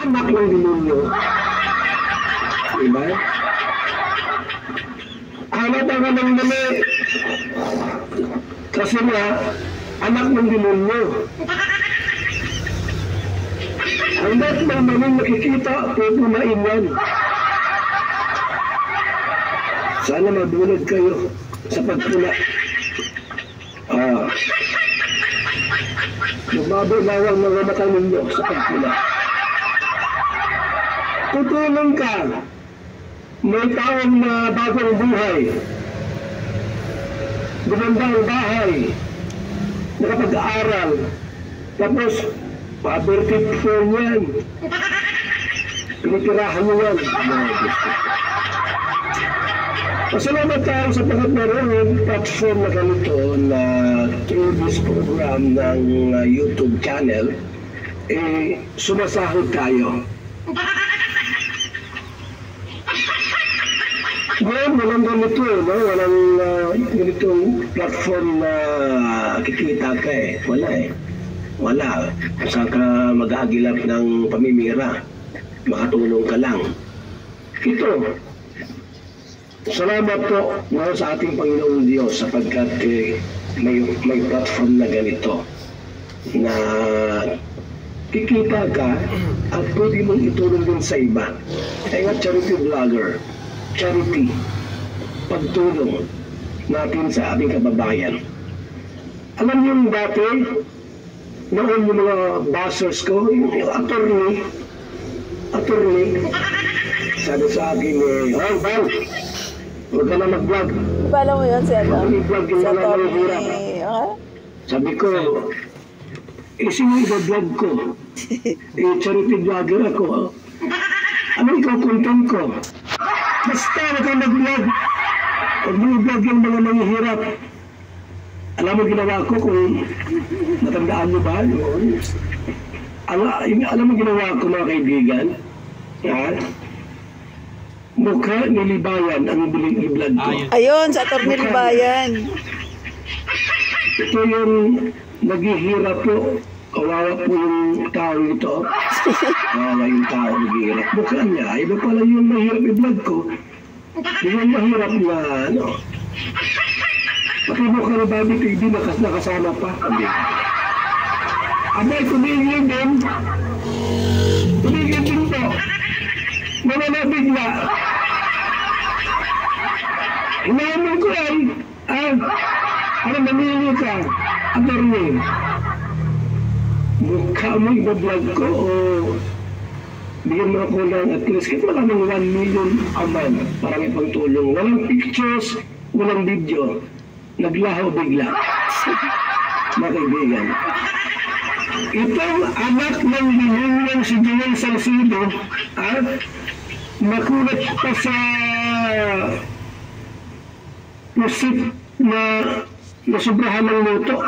anak ng demonyo. Diba? Halata ka ng mali. Kasi nga, anak ng demonyo. Hanggat may maling nakikita, pupunain yan. Sana mabunod kayo sa pagpula. Nagbabalawang mga mata ninyo sa pagpula. Tutulong ka. May taong na bagong buhay. Gumandang bahay. Nakapag-aaral. Tapos, pa-birthday phone yan. Pinitirahan mo yan. Pasalamat tayo sa pagkakaroon platform na ganito na through this program ng YouTube channel, sumasahod tayo. Ngayon, walang ganito, no? Walang ganitong platform na kikita ka Wala Wala. Saan ka mag-agilap ng pamimira? Makatulong ka lang. Ito, salamat po sa ating Panginoong Diyos sapagkat may platform na ganito na kikita ka at pwede mong itulong din sa iba. Kaya nga charity vlogger, charity, pagtulong natin sa ating kababayan. Alam niyo dati, noon yung mga buzzers ko, yung attorney, sabi sa akin oh, Val, huwag ka na mag-vlog. Pala mo yun, Sir? Mag-vlog yung mga mahihirap. Sabi ko, sino i-vlog ko? Charity vlogger ako. Ano ikaw content ko? Basta na kayo mag-vlog. Huwag mo i-vlog yung mga mahihirap. Alam mo ginawa ko kung natandaan mo ba? Alam mo ginawa ko mga kaibigan? Mukha ni Libayan ang i-vlog ko. Ayun, sa Atty. Libayan. Ito yung naghihirap po. Kawawa po yung tao ito. Kawawa yung tao naghihirap. Mukha niya. Iba pala yung mahirap i-vlog ko. Yung mahirap na pati mukha na Bobby TV nakasama pa. Abay, tumigil din. Tumigil din po. Mananabigla. Inaamon ko ano mamili ka? Attorney. Mukha mo i-vlog ko o bigyan mo ako ng at least kahit wala ng 1 million a month para may pagtulong. Walang pictures, walang video. Naglaho bigla. Mga kaibigan. Itong anak ng Binunyang si Joel Salcido nakulat pa sa receipt na sobrahan ng luto.